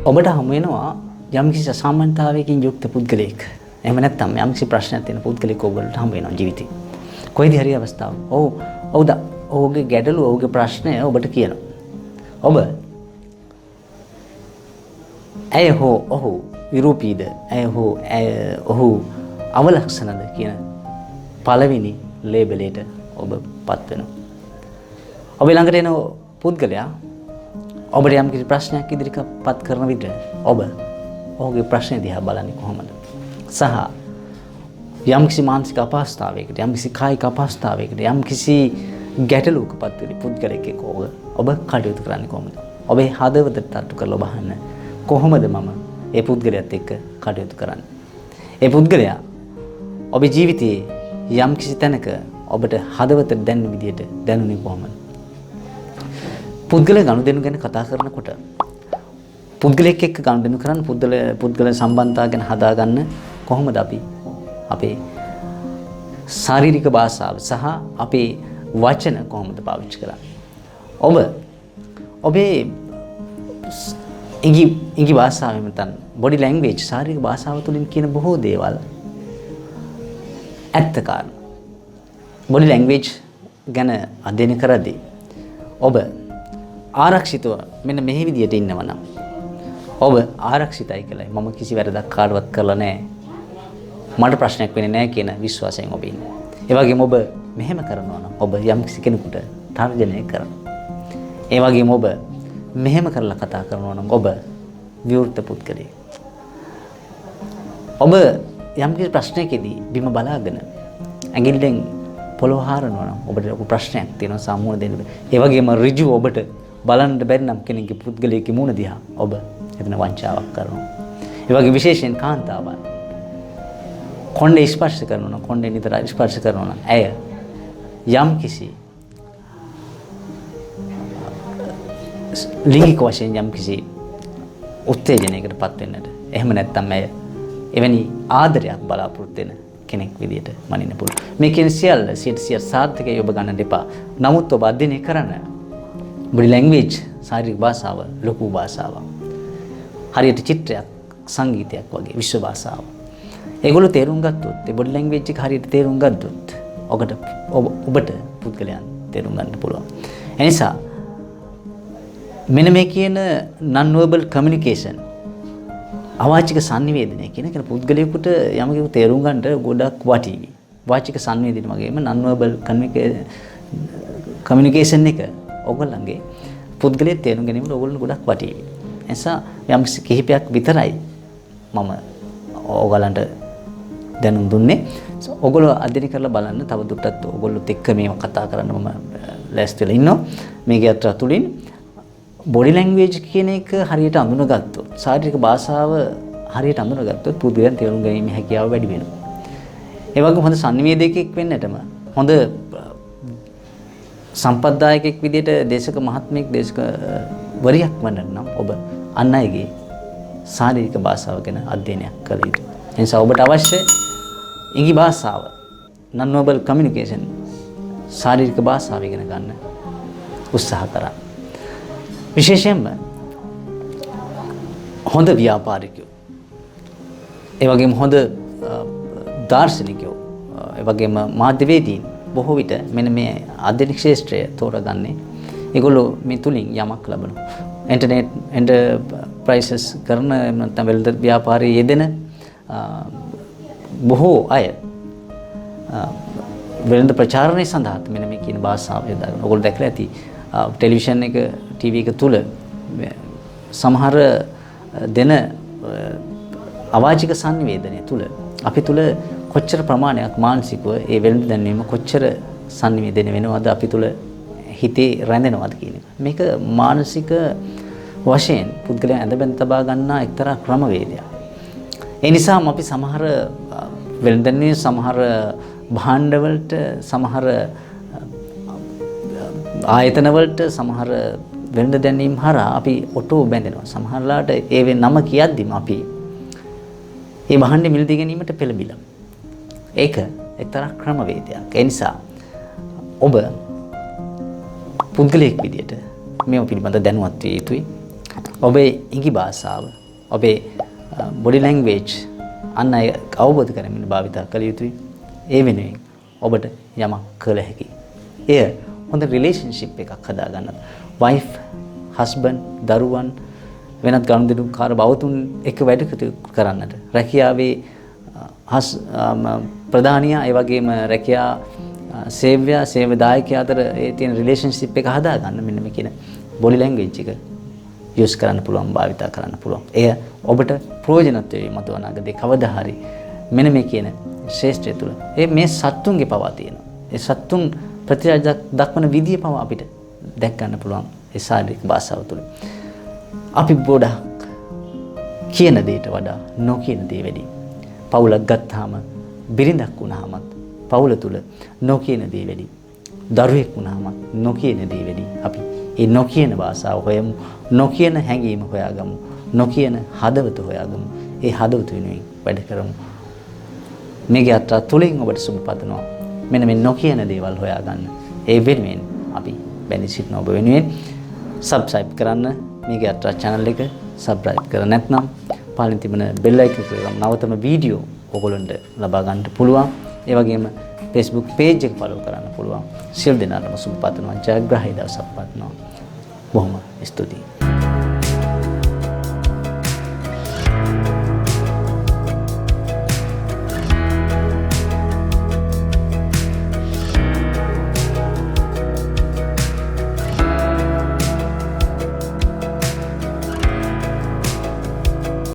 ඔබට හමු වෙනවා යම්කිසි අසාමාන්‍යතාවයකින් යුක්ත පුද්ගලයෙක්. එහෙම නැත්නම් යම්කිසි ප්‍රශ්නයක් තියෙන පුද්ගලයෙක් ඔබට හමු වෙනවා ජීවිතේ. කොයිද හරි අවස්ථාවක්. ඔව්ද ඔහුගේ ගැටලුව ඔහුගේ ප්‍රශ්නය ඔබට කියනවා. ඔබ ඇය හෝ ඔහු විරූපීද ඔහු අවලක්ෂණද කියන පළවෙනි ලේබලයට ඔබ පත් වෙනවා. ඔබ ළඟට එන පුද්ගලයා ඔබට යම්කිසි ප්‍රශ්නයක් ඉදිරිපත් කරන විට ඔබ ඔහුගේ ප්‍රශ්නේ දිහා බලන්නේ කොහොමද? සහ යම්කිසි මානසික අපහසුතාවයකට, යම්කිසි කායික අපහසුතාවයකට, යම්කිසි ගැටලුවක පත් වෙන පුද්ගලයෙක් එක්ක ඔබ කටයුතු කරන්නේ කොහොමද? ඔබේ හදවතට තට්ටු කරලා බලන්න කොහොමද මම ඒ පුද්ගලයාත් එක්ක කටයුතු කරන්නේ? ඒ පුද්ගලයා ඔබේ ජීවිතයේ යම්කිසි තැනක ඔබට හදවතට දැනෙන විදිහට දැනුනේ කොහොමද? පුද්ගල ගනුදෙනු ගැන කතා කරනකොට පුද්ගලයෙක් එක්ක ගනුදෙනු කරන්න පුද්ගල සම්බන්ධතා ගැන හදාගන්න කොහොමද අපි අපේ ශාරීරික භාෂාව සහ අපේ වචන කොහොමද පාවිච්චි කරන්නේ? ඔබේ ඉඟි භාෂාවෙන් නැත්නම් බොඩි ලැන්ග්වේජ් ශාරීරික භාෂාව තුළින් කියන බොහෝ දේවල් ඇත්ත කාරණා. බොඩි ලැන්ග්වේජ් ගැන අධ්‍යයනය කරද්දී ඔබ ආරක්ෂිතව මෙන්න මෙහි විදියට ඉන්නවා නම් ඔබ ආරක්ෂිතයි කියලායි මම කිසි වැරදක් කාටවත් කරලා නැහැ. මට ප්‍රශ්නයක් වෙන්නේ නැහැ කියන විශ්වාසයෙන් ඔබ ඉන්නේ. ඒ වගේම ඔබ මෙහෙම කරනවා නම් ඔබ යම් කිසි කෙනෙකුට තර්ජනය කරනවා. ඒ වගේම ඔබ මෙහෙම කරලා කතා කරනවා නම් ඔබ විවෘත පුද්ගලයෙක්. ඔබ යම් කිසි ප්‍රශ්නයකදී බිම බලාගෙන ඇඟිල්ලෙන් පොළොව හරනවා නම් ඔබට ලොකු ප්‍රශ්නයක් තියෙනවා සාමුණ දෙන්න. ඒ වගේම ඍජුව ඔබට බලන්න බැරි නම් කෙනෙක්ගේ පුද්ගලයෙක්ගේ මුණ දිහා ඔබ එතන වංචාවක් කරනවා. ඒ වගේ විශේෂයෙන් කාන්තාවන් කොණ්ඩේ ස්පර්ශ කරනවා නම් කොණ්ඩේ නිතර ස්පර්ශ කරනවා නම් ඇය යම් කිසි ලිංගික වශයෙන් යම් කිසි උත්තේජනයකට පත් වෙන්නට එහෙම නැත්නම් ඇය එවැනි ආදරයක් බලාපොරොත්තු වෙන කෙනෙක් විදියට මනින්න පුළුවන්. මේ කියන සියල්ල 100% සාර්ථකයි ඔබ ගන්න දෙපා. නමුත් ඔබ අධ්‍යයනය කරන බොඩි ලැන්ග්වේජ් ශාරීරික භාෂාව ලොකු භාෂාවක්. හරියට චිත්‍රයක් සංගීතයක් වගේ විශ්ව භාෂාව. ඒගොල්ලෝ තේරුම් ගත්තොත් ඒ බොඩි ලැන්ග්වේජ් එක හරියට තේරුම් ගත්තොත් ඔබට පුද්ගලයන් තේරුම් ගන්න පුළුවන්. එනිසා මෙන්න මේ කියන non-verbal communication අවාචික sannivedana කියන පුද්ගලයෙකුට යමක තේරුම් ගන්නට ගොඩක් වටිවි. වාචික sannivedana වගේම non-verbal communication එක ඔයගොල්ලන්ගේ පුද්ගලයේ තේරුම් ගැනීමට ඔයගොල්ලෝ ගොඩක් වටිවි. එනිසා යම් කිහිපයක් විතරයි මම ඔයගලන්ට දැනුම් දුන්නේ. ඔයගොල්ලෝ අධ්‍යයනය කරලා බලන්න තව දුරටත් ඔයගොල්ලොත් එක්ක මේව කතා කරන්න මම ලෑස්ති වෙලා ඉන්නවා. මේක යත්‍රා තුලින් බොඩි ලැන්ග්වේජ් කියන එක හරියට අඳුනගත්තොත් ශාරීරික භාෂාව හරියට අඳුනගත්තොත් පුද්ගලයන් තේරුම් ගැනීම හැකියාව වැඩි වෙනවා. ඒ වගේම හොඳ සංනිවේදකයෙක් වෙන්නටම හොඳ සම්පත්දායකෙක් විදිහට දේශක මහත්මයෙක් දේශක වරියක් වන්නට නම් ඔබ අන් අයගේ ශාරීරික භාෂාව ගැන අධ්‍යයනයක් කළ යුතුයි. ඒ නිසා ඔබට අවශ්‍ය ඉඟි භාෂාව non-verbal communication ශාරීරික භාෂාව ඉගෙන ගන්න උත්සාහ කරන්න. විශේෂයෙන්ම හොඳ ව්‍යාපාරිකයෝ ඒ වගේම හොඳ දාර්ශනිකයෝ ඒ වගේම මාධ්‍යවේදීන් බොහෝ විට මෙන්න මේ ආධුනික ක්ෂේත්‍රය තෝරගන්නේ ඒගොල්ලෝ මේ තුලින් යමක් ලබනවා. ඉන්ටර්නෙට් එන්ටර්ප්‍රයිසස් කරන නැත්නම් වෙළඳ ව්‍යාපාරයේ යෙදෙන බොහෝ අය වෙළඳ ප්‍රචාරණය සඳහා මෙන්න මේ කියන භාෂාව යොදාගෙන ඔයගොල්ලෝ දැකලා ඇති ටෙලිවිෂන් එක ටීවී එක තුල සමහර දෙන අවාචික sannivedana තුල අපි තුල කොච්චර ප්‍රමාණයක් මානසිකව ඒ වෙළඳ දැන්වීම කොච්චර sannivedana වෙනවද අපි තුල හිතේ රැඳෙනවද කියන එක. මේක මානසික වශයෙන් පුද්ගලයන් ඇඳබැඳ තබා ගන්නා එක්තරා ක්‍රමවේදයක්. ඒ නිසාම අපි සමහර වෙළඳ දැන්වීම සමහර භාණ්ඩ වලට සමහර ආයතන වලට සමහර වෙළඳ දැන්වීම් හරහා අපි ඔටෝ බැඳෙනවා. සමහරලාට ඒ නම කියද්දිම අපි ඒ භාණ්ඩෙ මිලදී ගැනීමට පෙළඹිලා. ඒක එක්තරා ක්‍රමවේදයක්. ඒ නිසා ඔබ පුද්ගලයෙක් විදියට මේව පිළිබඳ දැනුවත් විය යුතුයි. ඔබේ ඉඟි භාෂාව, ඔබේ බොඩි ලැන්ග්වේජ් අන් අය අවබෝධ කරගන්න භාවිතා කළ යුතුයි. ඒ වෙනුවෙන් ඔබට යමක් කළ හැකියි. එය හොඳ රිලේෂන්ෂිප් එකක් හදා ගන්නත්. වයිෆ්, හස්බන්ඩ්, දරුවන් වෙනත් ගනුදෙනුකාර බවතුන් එක්ක වැඩ කටයුතු කරන්නට. රැකියාවේ ප්‍රධානියා ඒ වගේම රැකියා සේව්‍යයා සේවදායකයා අතර ඒ තියෙන රිලේෂන්ෂිප් එක හදා ගන්න මෙන්න මේ කියන බොඩි ලැන්ග්වේජ් එක යූස් කරන්න පුළුවන්, භාවිතා කරන්න පුළුවන්. එය ඔබට ප්‍රයෝජනවත් වේ මතු අනාගතේ කවදා හරි මෙන්න මේ කියන ශ්‍රේෂ්ඨය තුළ. මේ සත්තුන්ගේ පවා තියෙනවා. ඒ සත්තුන් ප්‍රතිචාර දක්වන විදිය පවා අපිට දැක් ගන්න පුළුවන් ඒ ශාරීරික භාෂාව තුළ. අපි ගොඩක් කියන දේට වඩා නොකියන දේ වැඩි. පවුලක් ගත්තාම බිරිඳක් වුණාමත් පවුල තුල නොකියන දේ වැඩි. දරුවෙක් වුණාමත් නොකියන දේ වැඩි. අපි ඒ නොකියන භාෂාව හොයමු, නොකියන හැඟීම හොයාගමු, නොකියන හදවත හොයාගමු. ඒ හදවත වෙනුවෙන් වැඩ කරමු. මේක යත්‍රා තුලින් ඔබට සුබ පතනවා. මෙන්න මේ නොකියන දේවල් හොයාගන්න. ඒ වෙනුවෙන් අපි බැඳී සිටින ඔබ වෙනුවෙන් subscribe කරන්න. මේක යත්‍රා channel එක subscribe කර නැත්නම් පාලින් තිබෙන bell icon එක නවතම වීඩියෝ ඔයගොල්ලන්ට ලබා ගන්නට පුළුවන්. ඒ වගේම Facebook page එක follow කරන්න පුළුවන්. සියලු දෙනාටම සුබ පතනවා. ජයග්‍රහී දවසක් පතනවා. බොහොම ස්තුතියි.